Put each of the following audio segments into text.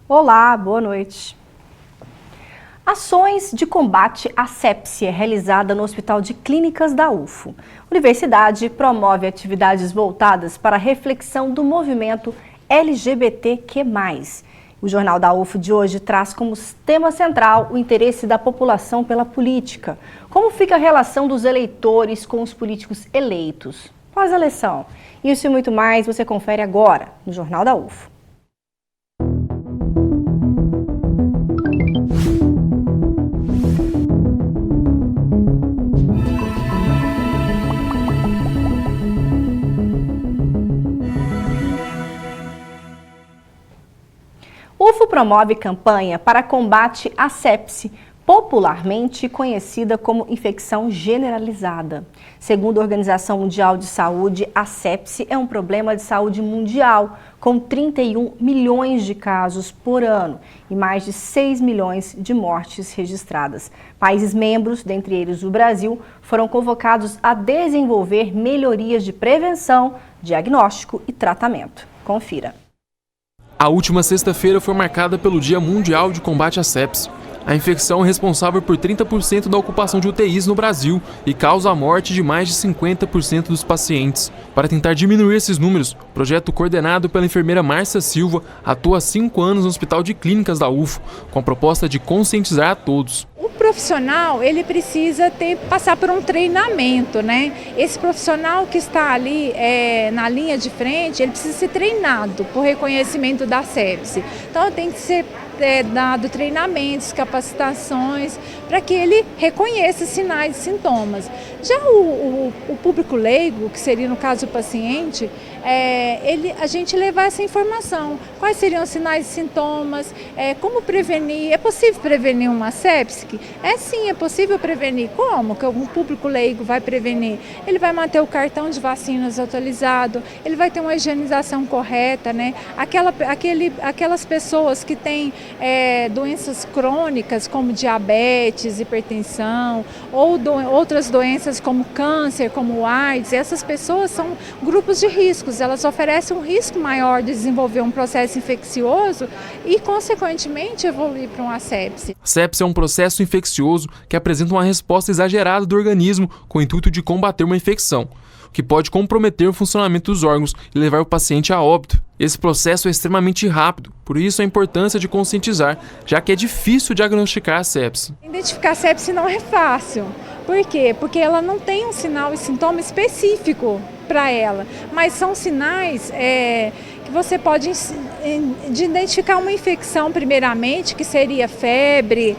Olá, boa noite. Ações de combate à sepse é realizada no Hospital de Clínicas da UFO. A universidade promove atividades voltadas para a reflexão do movimento LGBTQ+. O Jornal da UFO de hoje traz como tema central o interesse da população pela política. Como fica a relação dos eleitores com os políticos eleitos pós-eleição? Isso e muito mais você confere agora no Jornal da UFO. O UFO promove campanha para combate à sepse, popularmente conhecida como infecção generalizada. Segundo a Organização Mundial de Saúde, a sepse é um problema de saúde mundial, com 31 milhões de casos por ano e mais de 6 milhões de mortes registradas. Países membros, dentre eles o Brasil, foram convocados a desenvolver melhorias de prevenção, diagnóstico e tratamento. Confira. A última sexta-feira foi marcada pelo Dia Mundial de Combate à Sepse. A infecção é responsável por 30% da ocupação de UTIs no Brasil e causa a morte de mais de 50% dos pacientes. Para tentar diminuir esses números, o projeto coordenado pela enfermeira Márcia Silva atua há 5 anos no Hospital de Clínicas da UFO, com a proposta de conscientizar a todos. O profissional, ele precisa passar por um treinamento, né? Esse profissional que está ali na linha de frente, ele precisa ser treinado por reconhecimento da sepse. Então tem que ser dado treinamentos, capacitações, para que ele reconheça sinais e sintomas. Já o público leigo, que seria no caso o paciente, a gente levar essa informação. Quais seriam os sinais e sintomas, como prevenir, é possível prevenir uma sepse? Sim, é possível prevenir. Como que algum público leigo vai prevenir? Ele vai manter o cartão de vacinas atualizado, ele vai ter uma higienização correta, né? Aquelas pessoas que têm doenças crônicas como diabetes, hipertensão ou outras doenças como câncer, como AIDS, essas pessoas são grupos de riscos, elas oferecem um risco maior de desenvolver um processo infeccioso e, consequentemente, evoluir para uma sepse. A sepse é um processo infeccioso que apresenta uma resposta exagerada do organismo com o intuito de combater uma infecção, o que pode comprometer o funcionamento dos órgãos e levar o paciente a óbito. Esse processo é extremamente rápido, por isso a importância de conscientizar, já que é difícil diagnosticar a sepse. Identificar a sepse não é fácil. Por quê? Porque ela não tem um sinal e sintoma específico para ela, mas são sinais que você pode identificar uma infecção primeiramente, que seria febre,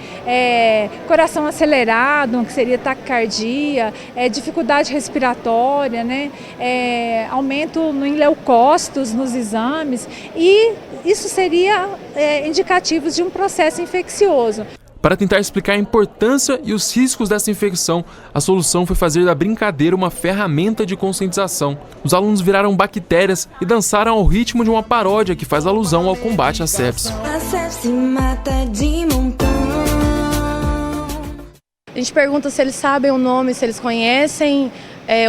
coração acelerado, que seria taquicardia, dificuldade respiratória, né? Aumento em leucócitos nos exames, e isso seria indicativos de um processo infeccioso. Para tentar explicar a importância e os riscos dessa infecção, a solução foi fazer da brincadeira uma ferramenta de conscientização. Os alunos viraram bactérias e dançaram ao ritmo de uma paródia que faz alusão ao combate à sepse. A sepse mata de montão. A gente pergunta se eles sabem o nome, se eles conhecem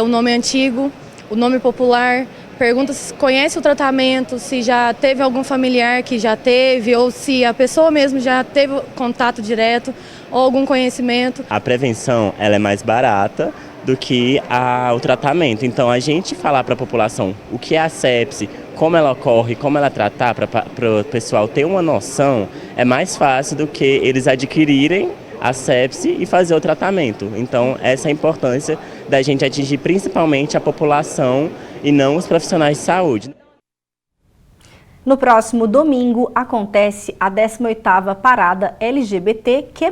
o nome antigo, o nome popular. Pergunta se conhece o tratamento, se já teve algum familiar que já teve, ou se a pessoa mesmo já teve contato direto ou algum conhecimento. A prevenção, ela é mais barata do que o tratamento. Então a gente falar para a população o que é a sepse, como ela ocorre, como ela tratar, para o pessoal ter uma noção, é mais fácil do que eles adquirirem a sepse e fazer o tratamento. Então essa é a importância da gente atingir principalmente a população e não os profissionais de saúde. No próximo domingo acontece a 18ª Parada LGBTQ+,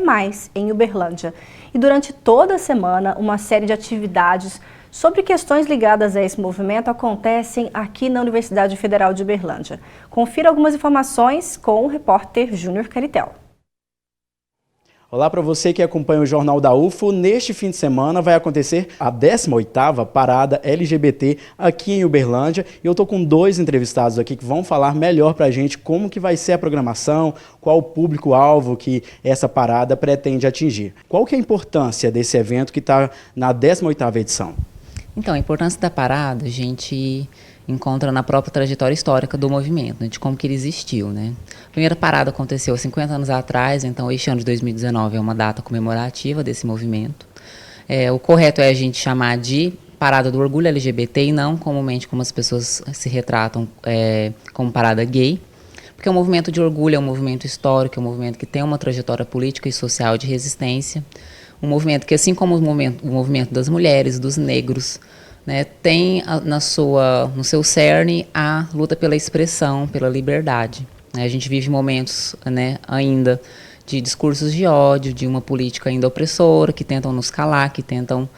em Uberlândia. E durante toda a semana, uma série de atividades sobre questões ligadas a esse movimento acontecem aqui na Universidade Federal de Uberlândia. Confira algumas informações com o repórter Júnior Caritel. Olá para você que acompanha o Jornal da UFO. Neste fim de semana vai acontecer a 18ª Parada LGBT aqui em Uberlândia. E eu estou com 2 entrevistados aqui que vão falar melhor para a gente como que vai ser a programação, qual o público-alvo que essa parada pretende atingir. Qual que é a importância desse evento que está na 18ª edição? Então, a importância da parada, gente, encontra na própria trajetória histórica do movimento, né, de como que ele existiu, né. A primeira parada aconteceu há 50 anos atrás, então este ano de 2019 é uma data comemorativa desse movimento. O correto é a gente chamar de parada do orgulho LGBT e não comumente como as pessoas se retratam como parada gay, porque o movimento de orgulho é um movimento histórico, é um movimento que tem uma trajetória política e social de resistência, um movimento que, assim como o movimento das mulheres, dos negros, né, tem no seu cerne a luta pela expressão, pela liberdade. A gente vive momentos, né, ainda de discursos de ódio, de uma política ainda opressora, que tentam nos calar, que tentam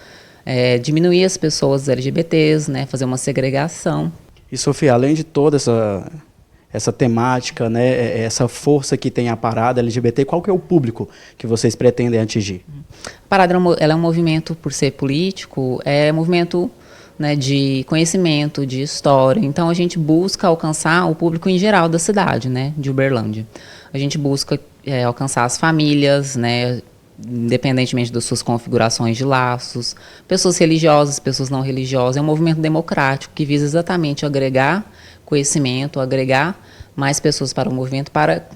diminuir as pessoas LGBTs, né, fazer uma segregação. E, Sofia, além de toda essa temática, né, essa força que tem a parada LGBT, qual que é o público que vocês pretendem atingir? A parada ela é um movimento, por ser político, é um movimento, né, de conhecimento, de história. Então a gente busca alcançar o público em geral da cidade, né, de Uberlândia. A gente busca alcançar as famílias, né, independentemente das suas configurações de laços, pessoas religiosas, pessoas não religiosas. É um movimento democrático que visa exatamente agregar conhecimento, agregar mais pessoas para o movimento, para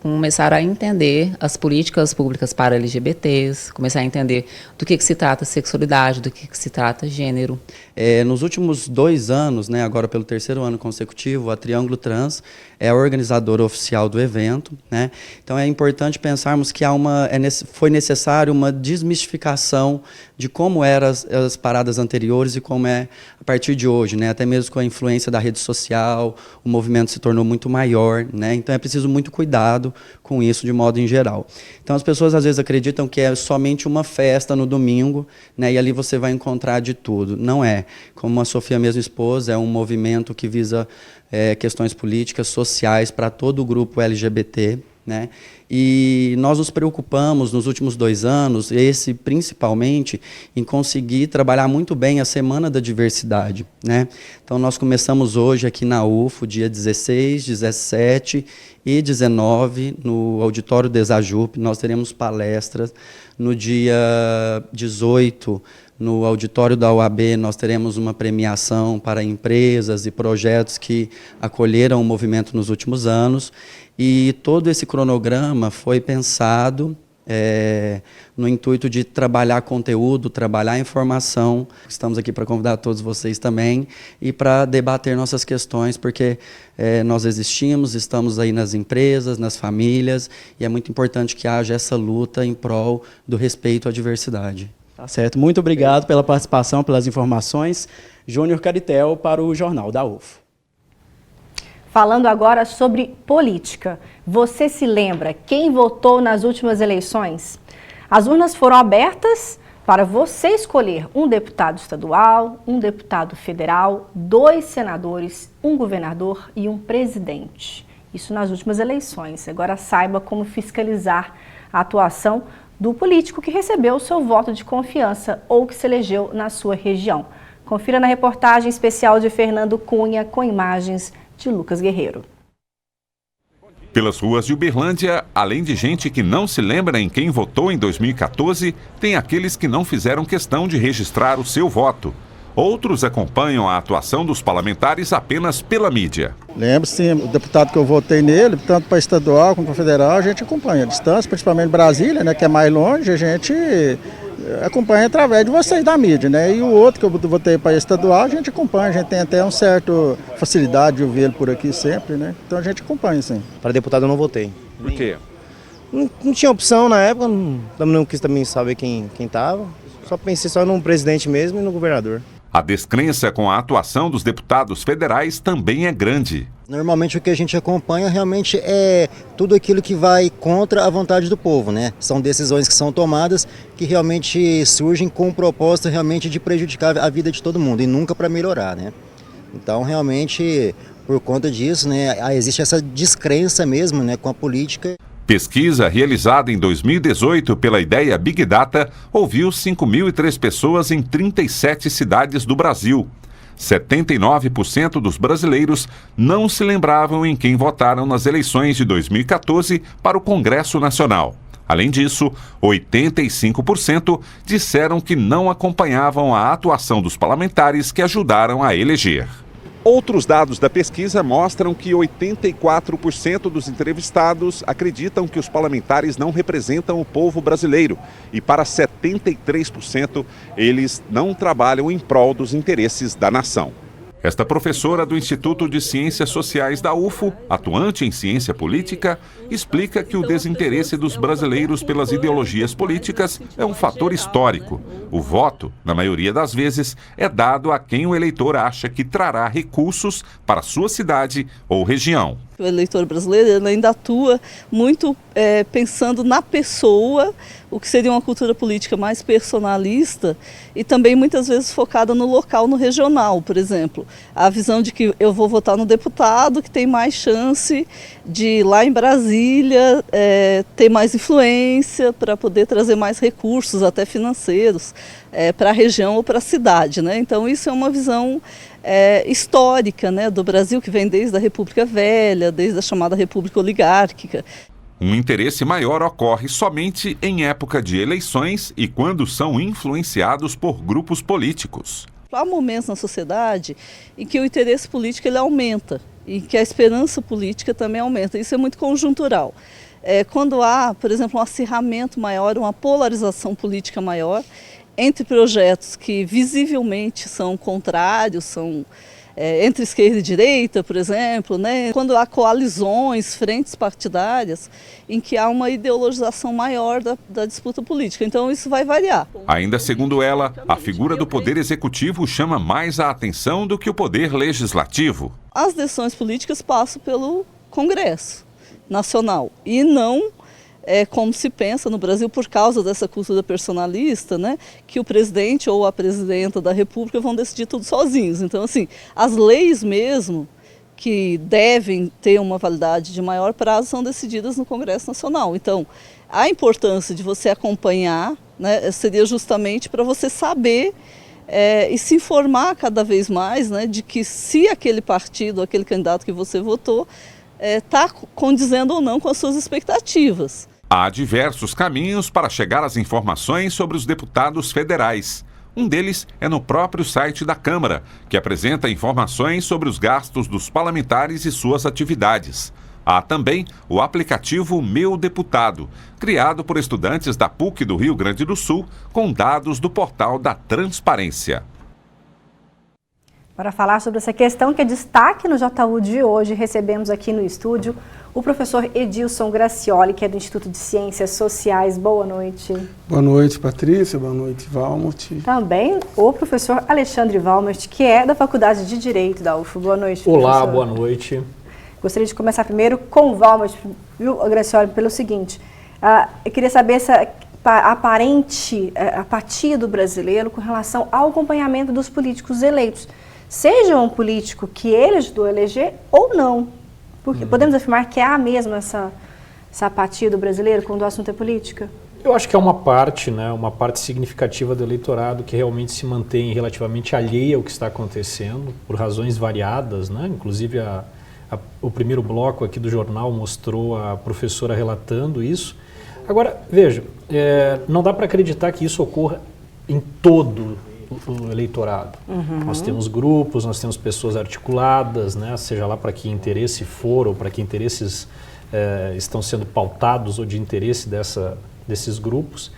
começar a entender as políticas públicas para LGBTs, começar a entender do que se trata sexualidade, do que se trata gênero. Nos últimos 2 anos, né, agora pelo 3º ano consecutivo, a Triângulo Trans é a organizadora oficial do evento, né? Então é importante pensarmos que foi necessário uma desmistificação de como eram as paradas anteriores e como é a partir de hoje, né? Até mesmo com a influência da rede social, o movimento se tornou muito maior, né? Então é preciso muito cuidado com isso de modo em geral. Então as pessoas às vezes acreditam que é somente uma festa no domingo, né? E ali você vai encontrar de tudo. Não é. Como a Sofia mesmo expôs, é um movimento que visa questões políticas, sociais para todo o grupo LGBT, né? E nós nos preocupamos nos últimos 2 anos, esse principalmente, em conseguir trabalhar muito bem a Semana da Diversidade, né? Então nós começamos hoje aqui na UFO, dia 16, 17 e 19, no Auditório Desajup. Nós teremos palestras. No dia 18, no auditório da UAB, nós teremos uma premiação para empresas e projetos que acolheram o movimento nos últimos anos. E todo esse cronograma foi pensado no intuito de trabalhar conteúdo, trabalhar informação. Estamos aqui para convidar todos vocês também e para debater nossas questões, porque nós existimos, estamos aí nas empresas, nas famílias, e é muito importante que haja essa luta em prol do respeito à diversidade. Tá certo. Muito obrigado pela participação, pelas informações. Júnior Caritel para o Jornal da UFO. Falando agora sobre política. Você se lembra quem votou nas últimas eleições? As urnas foram abertas para você escolher um deputado estadual, um deputado federal, 2 senadores, um governador e um presidente. Isso nas últimas eleições. Agora saiba como fiscalizar a atuação do político que recebeu o seu voto de confiança ou que se elegeu na sua região. Confira na reportagem especial de Fernando Cunha com imagens de Lucas Guerreiro. Pelas ruas de Uberlândia, além de gente que não se lembra em quem votou em 2014, tem aqueles que não fizeram questão de registrar o seu voto. Outros acompanham a atuação dos parlamentares apenas pela mídia. Lembro sim, o deputado que eu votei nele, tanto para estadual como para federal, a gente acompanha a distância, principalmente Brasília, né, que é mais longe, a gente acompanha através de vocês da mídia, né? E o outro que eu votei para estadual, a gente acompanha, a gente tem até uma certa facilidade de ouvir ele por aqui sempre, né? Então a gente acompanha, sim. Para deputado eu não votei. Por quê? Não tinha opção na época, não quis também saber quem estava, só pensei só no presidente mesmo e no governador. A descrença com a atuação dos deputados federais também é grande. Normalmente o que a gente acompanha realmente é tudo aquilo que vai contra a vontade do povo, né? São decisões que são tomadas que realmente surgem com o propósito realmente de prejudicar a vida de todo mundo e nunca para melhorar, né? Então realmente por conta disso, né, existe essa descrença mesmo, né, com a política. Pesquisa realizada em 2018 pela Ideia Big Data ouviu 5.003 pessoas em 37 cidades do Brasil. 79% dos brasileiros não se lembravam em quem votaram nas eleições de 2014 para o Congresso Nacional. Além disso, 85% disseram que não acompanhavam a atuação dos parlamentares que ajudaram a eleger. Outros dados da pesquisa mostram que 84% dos entrevistados acreditam que os parlamentares não representam o povo brasileiro e para 73% eles não trabalham em prol dos interesses da nação. Esta professora do Instituto de Ciências Sociais da UFO, atuante em ciência política, explica que o desinteresse dos brasileiros pelas ideologias políticas é um fator histórico. O voto, na maioria das vezes, é dado a quem o eleitor acha que trará recursos para sua cidade ou região. O eleitor brasileiro ainda atua muito pensando na pessoa, o que seria uma cultura política mais personalista e também muitas vezes focada no local, no regional, por exemplo. A visão de que eu vou votar no deputado que tem mais chance de lá em Brasília ter mais influência para poder trazer mais recursos, até financeiros, para a região ou para a cidade, né? Então isso é uma visão histórica, né, do Brasil, que vem desde a República Velha, desde a chamada República Oligárquica. Um interesse maior ocorre somente em época de eleições e quando são influenciados por grupos políticos. Há momentos na sociedade em que o interesse político ele aumenta e que a esperança política também aumenta. Isso é muito conjuntural. Quando há, por exemplo, um acirramento maior, uma polarização política maior, entre projetos que visivelmente são contrários, são entre esquerda e direita, por exemplo, né? Quando há coalizões, frentes partidárias, em que há uma ideologização maior da disputa política. Então isso vai variar. Ainda segundo ela, a figura do poder executivo chama mais a atenção do que o poder legislativo. As decisões políticas passam pelo Congresso Nacional e não como se pensa no Brasil, por causa dessa cultura personalista, né, que o presidente ou a presidenta da República vão decidir tudo sozinhos. Então, assim, as leis mesmo, que devem ter uma validade de maior prazo, são decididas no Congresso Nacional. Então, a importância de você acompanhar, né, seria justamente para você saber e se informar cada vez mais, né, de que se aquele partido, aquele candidato que você votou, está condizendo ou não com as suas expectativas. Há diversos caminhos para chegar às informações sobre os deputados federais. Um deles é no próprio site da Câmara, que apresenta informações sobre os gastos dos parlamentares e suas atividades. Há também o aplicativo Meu Deputado, criado por estudantes da PUC do Rio Grande do Sul, com dados do portal da Transparência. Para falar sobre essa questão que é destaque no JU de hoje, recebemos aqui no estúdio o professor Edilson Gracioli, que é do Instituto de Ciências Sociais. Boa noite. Boa noite, Patrícia. Boa noite, Valmert. Também o professor Alexandre Valmert, que é da Faculdade de Direito da UFO. Boa noite, professor. Olá, boa noite. Gostaria de começar primeiro com o Valmert, viu, Gracioli, pelo seguinte. Eu queria saber essa aparente apatia do brasileiro com relação ao acompanhamento dos políticos eleitos. Seja um político que ele ajudou a eleger ou não. Porque podemos afirmar que há mesmo essa apatia do brasileiro quando o assunto é política? Eu acho que é uma parte, né, uma parte significativa do eleitorado que realmente se mantém relativamente alheia ao que está acontecendo, por razões variadas, né? Inclusive o primeiro bloco aqui do jornal mostrou a professora relatando isso. Agora, veja, não dá para acreditar que isso ocorra em todo o eleitorado. Nós temos grupos, nós temos pessoas articuladas, né, seja lá para que interesse for ou para que interesses estão sendo pautados ou de interesse desses grupos.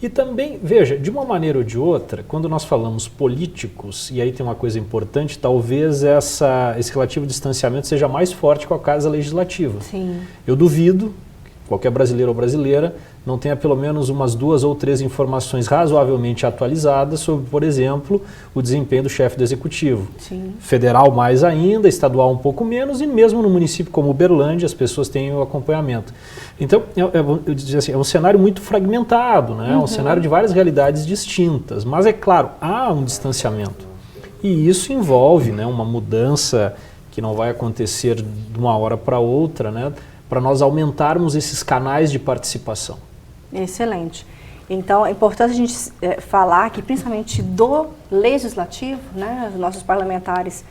E também, veja, de uma maneira ou de outra, quando nós falamos políticos, e aí tem uma coisa importante, talvez esse relativo distanciamento seja mais forte com a Casa Legislativa. Sim. Eu duvido que qualquer brasileiro ou brasileira não tenha pelo menos umas 2 ou 3 informações razoavelmente atualizadas sobre, por exemplo, o desempenho do chefe do executivo. Sim. Federal mais ainda, estadual um pouco menos, e mesmo no município como Uberlândia as pessoas têm o acompanhamento. Então, eu diria assim, é um cenário muito fragmentado, né? É um cenário de várias realidades distintas, mas é claro, há um distanciamento. E isso envolve, né, uma mudança que não vai acontecer de uma hora para outra, né, para nós aumentarmos esses canais de participação. Excelente. Então, é importante a gente falar que, principalmente do legislativo, né, os nossos parlamentares,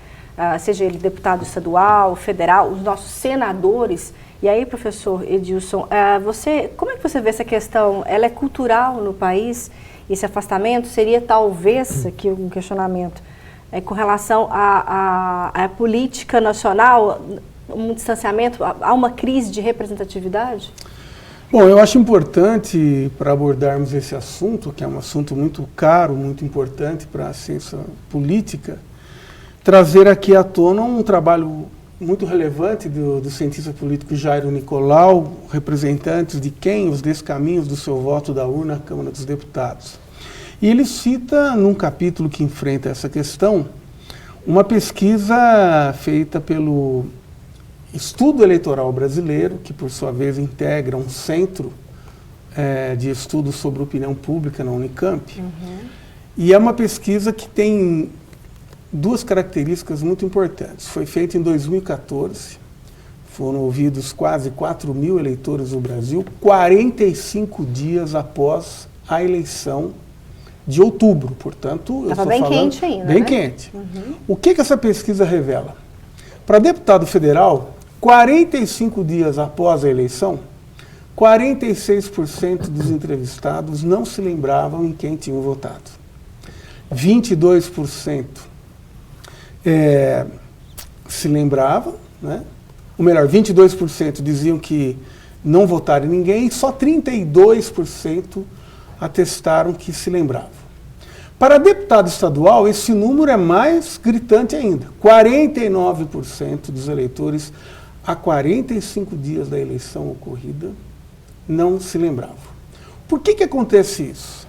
seja ele deputado estadual, federal, os nossos senadores. E aí, professor Edilson, como é que você vê essa questão? Ela é cultural no país? Esse afastamento seria talvez, aqui um questionamento, com relação à política nacional, um distanciamento, há uma crise de representatividade? Bom, eu acho importante, para abordarmos esse assunto, que é um assunto muito caro, muito importante para a ciência política, trazer aqui à tona um trabalho muito relevante do cientista político Jairo Nicolau, representantes de quem os descaminhos do seu voto da urna à Câmara dos Deputados. E ele cita, num capítulo que enfrenta essa questão, uma pesquisa feita pelo Estudo Eleitoral Brasileiro, que por sua vez integra um centro de estudos sobre opinião pública na Unicamp. E é uma pesquisa que tem duas características muito importantes. Foi feita em 2014, foram ouvidos quase 4.000 eleitores do Brasil, 45 dias após a eleição de outubro, portanto... Estava bem quente ainda, bem né? quente. O que essa pesquisa revela? Para deputado federal, 45 dias após a eleição, 46% dos entrevistados não se lembravam em quem tinham votado. 22% se lembravam, né? Ou melhor, 22% diziam que não votaram em ninguém e só 32% atestaram que se lembravam. Para deputado estadual, esse número é mais gritante ainda. 49% dos eleitores, a 45 dias da eleição ocorrida, não se lembravam. Por que acontece isso?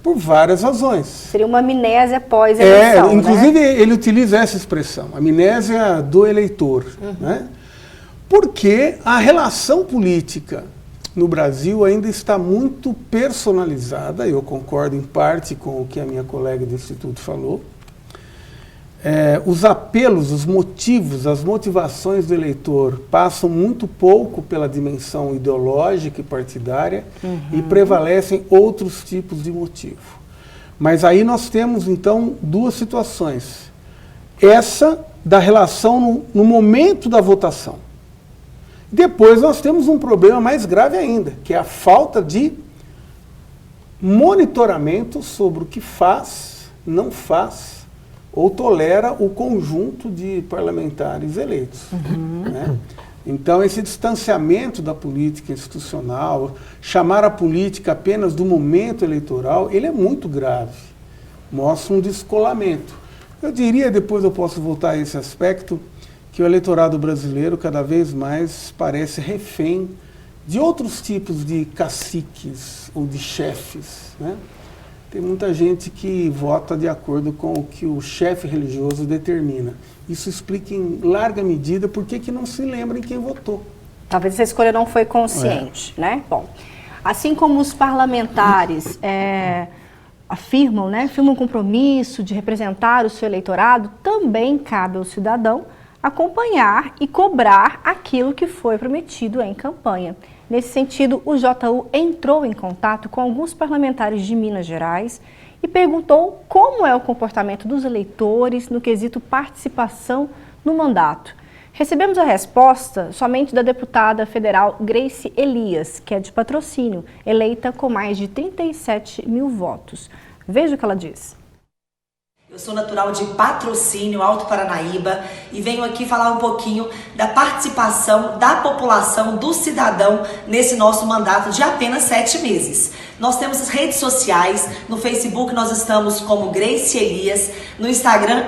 Por várias razões. Seria uma amnésia pós-eleição, inclusive né? Ele utiliza essa expressão, amnésia do eleitor. Né? Porque a relação política no Brasil ainda está muito personalizada, eu concordo em parte com o que a minha colega do Instituto falou. Os apelos, os motivos, as motivações do eleitor passam muito pouco pela dimensão ideológica e partidária e prevalecem outros tipos de motivo. Mas aí nós temos, então, duas situações. Essa da relação no momento da votação. Depois nós temos um problema mais grave ainda, que é a falta de monitoramento sobre o que faz, não faz ou tolera o conjunto de parlamentares eleitos. Né? Então, esse distanciamento da política institucional, chamar a política apenas do momento eleitoral, ele é muito grave. Mostra um descolamento. Eu diria, depois eu posso voltar a esse aspecto, que o eleitorado brasileiro cada vez mais parece refém de outros tipos de caciques ou de chefes, né? Tem muita gente que vota de acordo com o que o chefe religioso determina. Isso explica em larga medida por que não se lembra em quem votou. Talvez essa escolha não foi consciente, né? Bom, assim como os parlamentares afirmam um compromisso de representar o seu eleitorado, também cabe ao cidadão acompanhar e cobrar aquilo que foi prometido em campanha. Nesse sentido, o JU entrou em contato com alguns parlamentares de Minas Gerais e perguntou como é o comportamento dos eleitores no quesito participação no mandato. Recebemos a resposta somente da deputada federal Grace Elias, que é de Patrocínio, eleita com mais de 37 mil votos. Veja o que ela diz. Eu sou natural de Patrocínio, Alto Paranaíba, e venho aqui falar um pouquinho da participação da população, do cidadão, nesse nosso mandato de apenas 7 meses. Nós temos as redes sociais, no Facebook nós estamos como Grace Elias, no Instagram,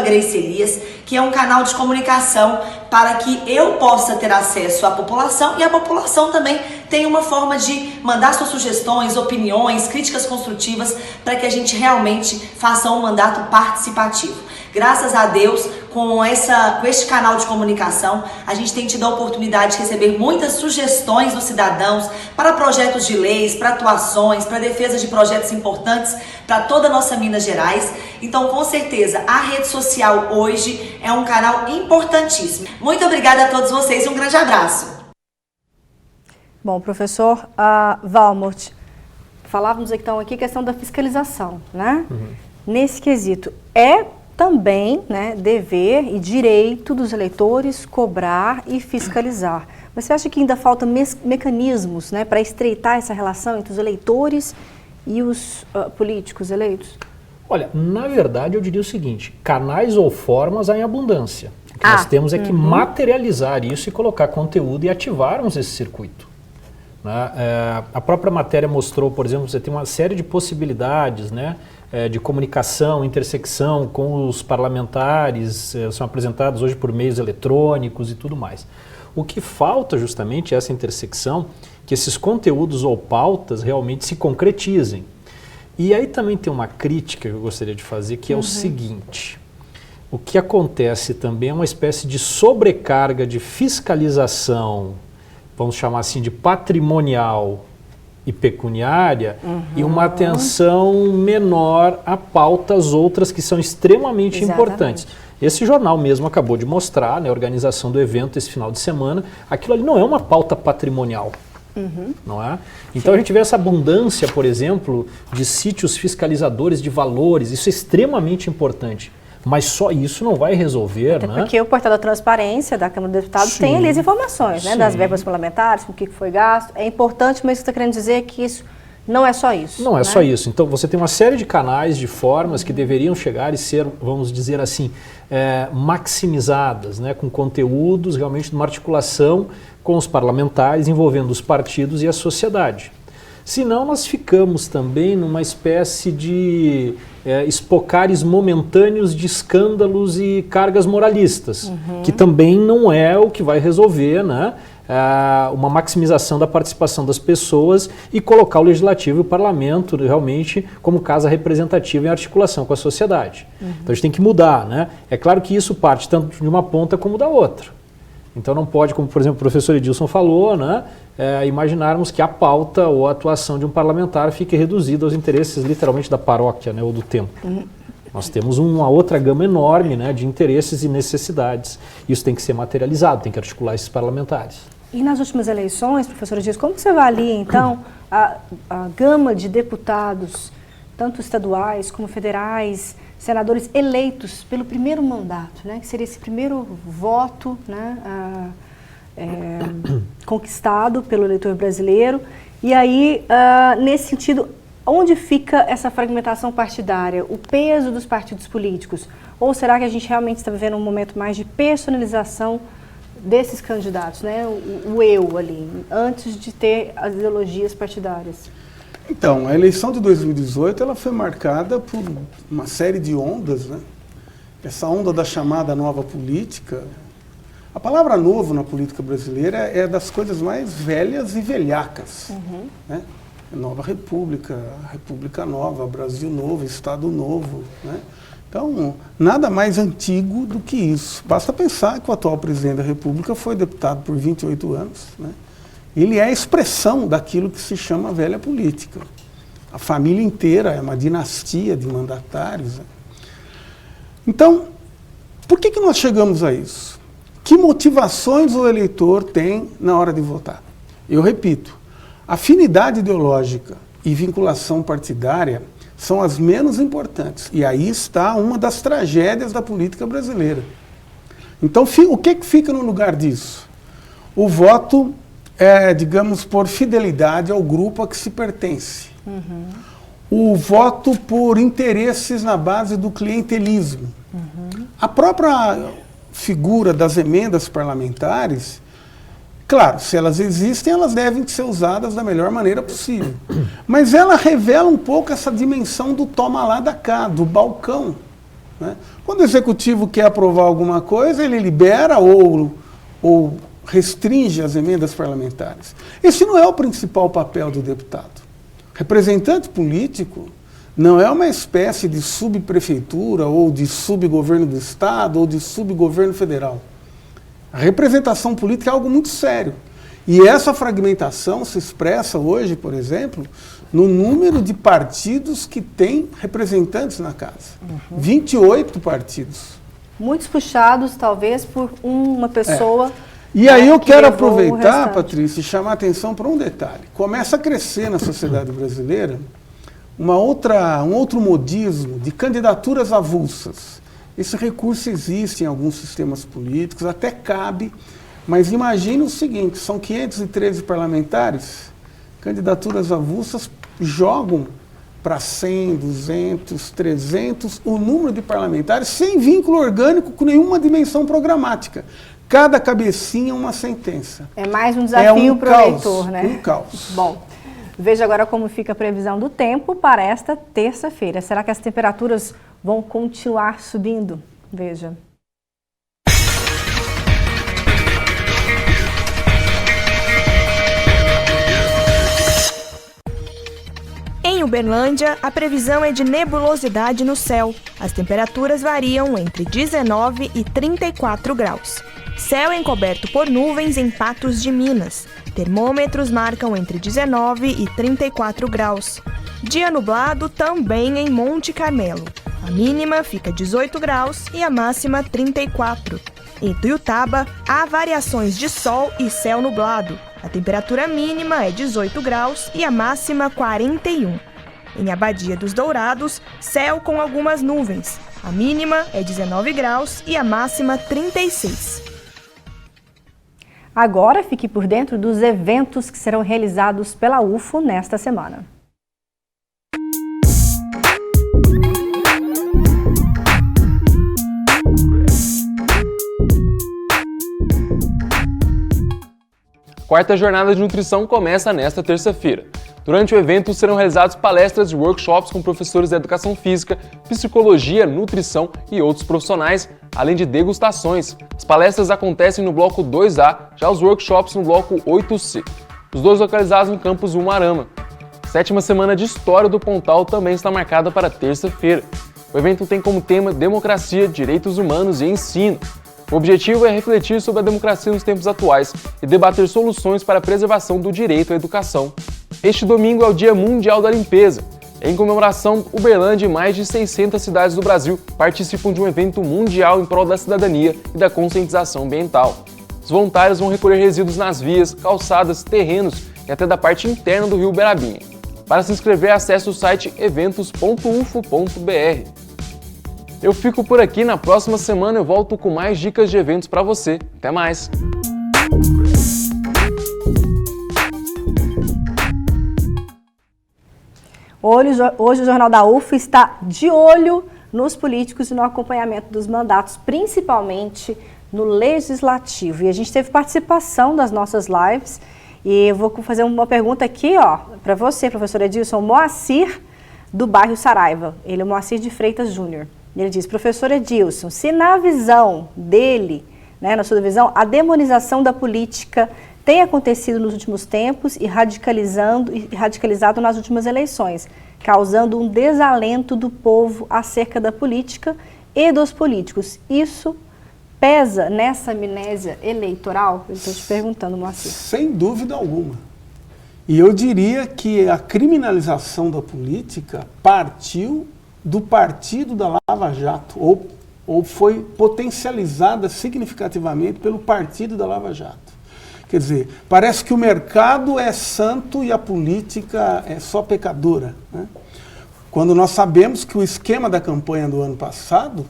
@Grace Elias, que é um canal de comunicação para que eu possa ter acesso à população e a população também tenha uma forma de mandar suas sugestões, opiniões, críticas construtivas para que a gente realmente faça um mandato participativo. Graças a Deus, com este canal de comunicação, a gente tem tido a oportunidade de receber muitas sugestões dos cidadãos para projetos de leis, para atuações, para defesa de projetos importantes para toda a nossa Minas Gerais. Então, com certeza, a rede social hoje é um canal importantíssimo. Muito obrigada a todos vocês e um grande abraço. Bom, professor Valmort, falávamos então aqui a questão da fiscalização, né? Nesse quesito, também, né, dever e direito dos eleitores cobrar e fiscalizar. Mas você acha que ainda falta mecanismos, né, para estreitar essa relação entre os eleitores e os políticos eleitos? Olha, na verdade eu diria o seguinte, canais ou formas há em abundância. O que nós temos é que materializar isso e colocar conteúdo e ativarmos esse circuito. Né? A própria matéria mostrou, por exemplo, você tem uma série de possibilidades, né, de comunicação, intersecção com os parlamentares, são apresentados hoje por meios eletrônicos e tudo mais. O que falta justamente é essa intersecção, que esses conteúdos ou pautas realmente se concretizem. E aí também tem uma crítica que eu gostaria de fazer, que é o seguinte: o que acontece também é uma espécie de sobrecarga de fiscalização, vamos chamar assim de patrimonial e pecuniária, e uma atenção menor a pautas outras que são extremamente importantes. Esse jornal mesmo acabou de mostrar, né, a organização do evento esse final de semana, aquilo ali não é uma pauta patrimonial. Não é? Então a gente vê essa abundância, por exemplo, de sítios fiscalizadores de valores, isso é extremamente importante. Mas só isso não vai resolver, até né? Porque o portal da transparência da Câmara dos Deputados tem ali as informações, né, das verbas parlamentares, com o que foi gasto. É importante, mas você está querendo dizer que isso não é só isso. Não é né? só isso. Então você tem uma série de canais, de formas que deveriam chegar e ser, vamos dizer assim, maximizadas, né, com conteúdos realmente de uma articulação com os parlamentares, envolvendo os partidos e a sociedade. Senão nós ficamos também numa espécie de espocares momentâneos de escândalos e cargas moralistas, que também não é o que vai resolver, né, uma maximização da participação das pessoas e colocar o Legislativo e o Parlamento realmente como casa representativa em articulação com a sociedade. Então a gente tem que mudar, né? É claro que isso parte tanto de uma ponta como da outra. Então não pode, como por exemplo o professor Edilson falou, né, imaginarmos que a pauta ou a atuação de um parlamentar fique reduzida aos interesses literalmente da paróquia, né, ou do templo. Nós temos uma outra gama enorme, né, de interesses e necessidades. Isso tem que ser materializado, tem que articular esses parlamentares. E nas últimas eleições, professora Dias, como você avalia então a gama de deputados, tanto estaduais como federais, senadores eleitos pelo primeiro mandato, né, que seria esse primeiro voto, né, conquistado pelo eleitor brasileiro? E aí, nesse sentido, onde fica essa fragmentação partidária, o peso dos partidos políticos? Ou será que a gente realmente está vivendo um momento mais de personalização desses candidatos, né, o eu ali, antes de ter as ideologias partidárias? Então, a eleição de 2018 ela foi marcada por uma série de ondas, né? Essa onda da chamada nova política. A palavra novo na política brasileira é das coisas mais velhas e velhacas. Né? Nova República, República Nova, Brasil Novo, Estado Novo. Né? Então, nada mais antigo do que isso. Basta pensar que o atual presidente da República foi deputado por 28 anos, né? Ele é a expressão daquilo que se chama velha política. A família inteira é uma dinastia de mandatários. Né? Então, por que nós chegamos a isso? Que motivações o eleitor tem na hora de votar? Eu repito, afinidade ideológica e vinculação partidária são as menos importantes. E aí está uma das tragédias da política brasileira. Então, o que fica no lugar disso? O voto digamos, por fidelidade ao grupo a que se pertence. O voto por interesses na base do clientelismo. A própria figura das emendas parlamentares, claro, se elas existem, elas devem ser usadas da melhor maneira possível. Mas ela revela um pouco essa dimensão do toma lá da cá, do balcão. Né? Quando o executivo quer aprovar alguma coisa, ele libera ou restringe as emendas parlamentares. Esse não é o principal papel do deputado. Representante político não é uma espécie de subprefeitura ou de subgoverno do Estado ou de subgoverno federal. A representação política é algo muito sério. E essa fragmentação se expressa hoje, por exemplo, no número de partidos que têm representantes na casa. 28 partidos. Muitos puxados, talvez, por uma pessoa... E aí eu quero aproveitar, Patrícia, e chamar a atenção para um detalhe. Começa a crescer na sociedade brasileira um outro modismo de candidaturas avulsas. Esse recurso existe em alguns sistemas políticos, até cabe, mas imagine o seguinte, são 513 parlamentares, candidaturas avulsas jogam para 100, 200, 300, o número de parlamentares sem vínculo orgânico com nenhuma dimensão programática. Cada cabecinha uma sentença. É mais um desafio para o eleitor, né? Um caos. Bom, veja agora como fica a previsão do tempo para esta terça-feira. Será que as temperaturas vão continuar subindo? Veja. Em Uberlândia, a previsão é de nebulosidade no céu. As temperaturas variam entre 19 e 34 graus. Céu encoberto por nuvens em Patos de Minas. Termômetros marcam entre 19 e 34 graus. Dia nublado também em Monte Carmelo. A mínima fica 18 graus e a máxima 34. Em Tuiutaba, há variações de sol e céu nublado. A temperatura mínima é 18 graus e a máxima 41. Em Abadia dos Dourados, céu com algumas nuvens. A mínima é 19 graus e a máxima 36. Agora fique por dentro dos eventos que serão realizados pela UFO nesta semana. A quarta jornada de nutrição começa nesta terça-feira. Durante o evento serão realizadas palestras e workshops com professores de educação física, psicologia, nutrição e outros profissionais, além de degustações. As palestras acontecem no bloco 2A, já os workshops no bloco 8C. Os dois localizados no campus Umuarama. A 7ª semana de História do Pontal também está marcada para terça-feira. O evento tem como tema Democracia, Direitos Humanos e Ensino. O objetivo é refletir sobre a democracia nos tempos atuais e debater soluções para a preservação do direito à educação. Este domingo é o Dia Mundial da Limpeza. Em comemoração, Uberlândia e mais de 600 cidades do Brasil participam de um evento mundial em prol da cidadania e da conscientização ambiental. Os voluntários vão recolher resíduos nas vias, calçadas, terrenos e até da parte interna do rio Uberabinha. Para se inscrever, acesse o site eventos.ufo.br. Eu fico por aqui, na próxima semana eu volto com mais dicas de eventos para você. Até mais! Hoje o Jornal da UFO está de olho nos políticos e no acompanhamento dos mandatos, principalmente no Legislativo. E a gente teve participação das nossas lives e eu vou fazer uma pergunta aqui para você, professor Edilson Moacir, do bairro Saraiva. Ele é o Moacir de Freitas Júnior. Ele diz, professor Edilson, se na visão dele, na sua visão, a demonização da política tem acontecido nos últimos tempos e radicalizado nas últimas eleições, causando um desalento do povo acerca da política e dos políticos. Isso pesa nessa amnésia eleitoral? Eu estou te perguntando, Moacir. Sem dúvida alguma. E eu diria que a criminalização da política partiu do partido da Lava Jato, ou foi potencializada significativamente pelo partido da Lava Jato. Quer dizer, parece que o mercado é santo e a política é só pecadora, né? Quando nós sabemos que o esquema da campanha do ano passado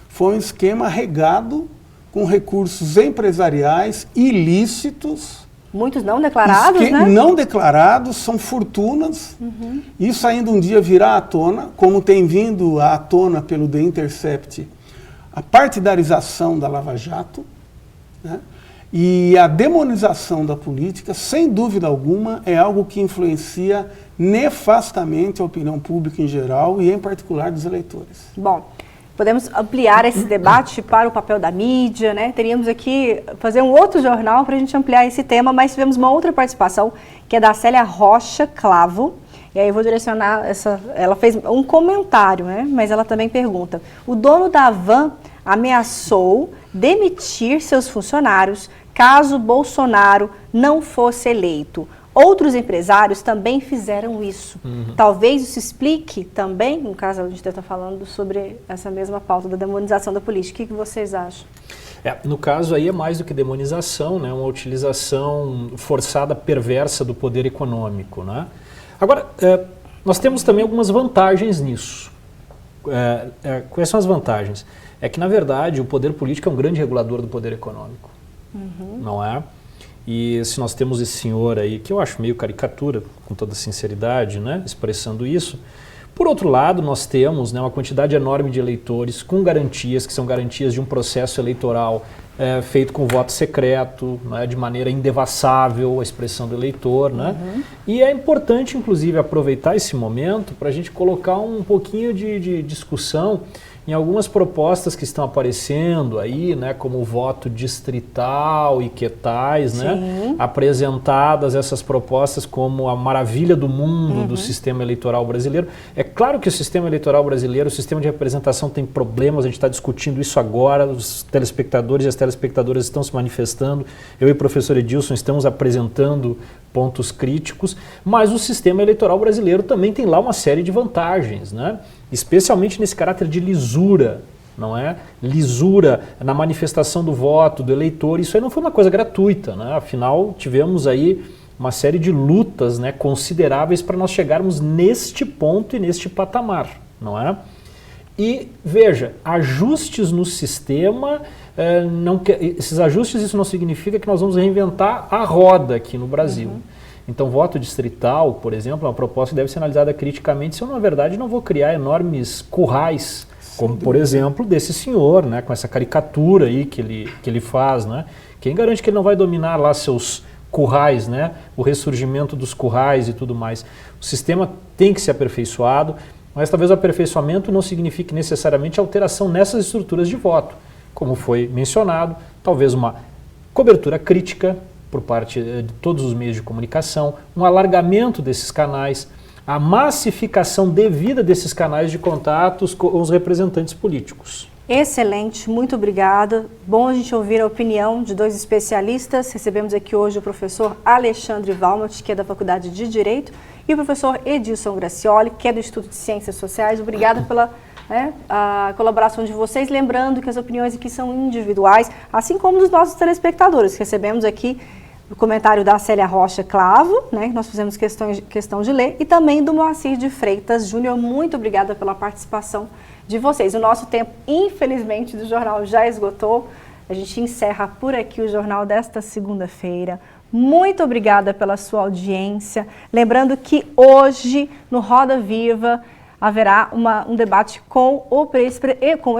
foi um esquema regado com recursos empresariais ilícitos. Muitos não declarados, né? Não declarados, são fortunas. Isso ainda um dia virá à tona, como tem vindo à tona pelo The Intercept, a partidarização da Lava Jato, né? E a demonização da política, sem dúvida alguma, é algo que influencia nefastamente a opinião pública em geral e, em particular, dos eleitores. Bom, podemos ampliar esse debate para o papel da mídia, né? Teríamos aqui, fazer um outro jornal para a gente ampliar esse tema, mas tivemos uma outra participação, que é da Célia Rocha Clavo. E aí eu vou direcionar ela fez um comentário, né? Mas ela também pergunta, o dono da van ameaçou demitir seus funcionários caso Bolsonaro não fosse eleito. Outros empresários também fizeram isso. Talvez isso explique também, no caso a gente está falando sobre essa mesma pauta da demonização da política. O que vocês acham? No caso aí é mais do que demonização, né? Uma utilização forçada, perversa do poder econômico, né? Agora, nós temos também algumas vantagens nisso. Quais são as vantagens? É que, na verdade, o poder político é um grande regulador do poder econômico, não é? E se nós temos esse senhor aí, que eu acho meio caricatura, com toda sinceridade, né, expressando isso, Por outro lado, nós temos, né, uma quantidade enorme de eleitores com garantias, que são garantias de um processo eleitoral feito com voto secreto, né, de maneira indevassável, a expressão do eleitor. Né? E é importante, inclusive, aproveitar esse momento para a gente colocar um pouquinho de discussão em algumas propostas que estão aparecendo aí, né, como o voto distrital e que tais, né, apresentadas essas propostas como a maravilha do mundo do sistema eleitoral brasileiro. É claro que o sistema eleitoral brasileiro, o sistema de representação tem problemas, a gente está discutindo isso agora, os telespectadores e as telespectadoras estão se manifestando, eu e o professor Edilson estamos apresentando pontos críticos, mas o sistema eleitoral brasileiro também tem lá uma série de vantagens, né? Especialmente nesse caráter de lisura, não é? Lisura na manifestação do voto, do eleitor, isso aí não foi uma coisa gratuita, né? Afinal, tivemos aí uma série de lutas, né, consideráveis para nós chegarmos neste ponto e neste patamar, não é? E, veja, ajustes no sistema, esses ajustes, isso não significa que nós vamos reinventar a roda aqui no Brasil. Então, voto distrital, por exemplo, é uma proposta que deve ser analisada criticamente se eu, na verdade, não vou criar enormes currais, como, por exemplo, desse senhor, né, com essa caricatura aí que ele faz. Né? Quem garante que ele não vai dominar lá seus currais, né, o ressurgimento dos currais e tudo mais? O sistema tem que ser aperfeiçoado, mas talvez o aperfeiçoamento não signifique necessariamente alteração nessas estruturas de voto. Como foi mencionado, talvez uma cobertura crítica por parte de todos os meios de comunicação, um alargamento desses canais, a massificação devida desses canais de contatos com os representantes políticos. Excelente, muito obrigada. Bom a gente ouvir a opinião de dois especialistas. Recebemos aqui hoje o professor Alexandre Valmont, que é da Faculdade de Direito, e o professor Edilson Gracioli, que é do Instituto de Ciências Sociais. Obrigada pela a colaboração de vocês. Lembrando que as opiniões aqui são individuais, assim como dos nossos telespectadores. Recebemos aqui o comentário da Célia Rocha Clavo, né, que nós fizemos questão de ler, e também do Moacir de Freitas Júnior. Muito obrigada pela participação de vocês. O nosso tempo, infelizmente, do jornal já esgotou. A gente encerra por aqui o jornal desta segunda-feira. Muito obrigada pela sua audiência. Lembrando que hoje, no Roda Viva, haverá um debate com o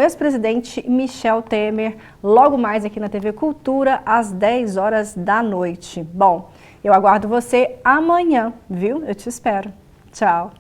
ex-presidente Michel Temer, logo mais aqui na TV Cultura, às 10 horas da noite. Bom, eu aguardo você amanhã, viu? Eu te espero. Tchau.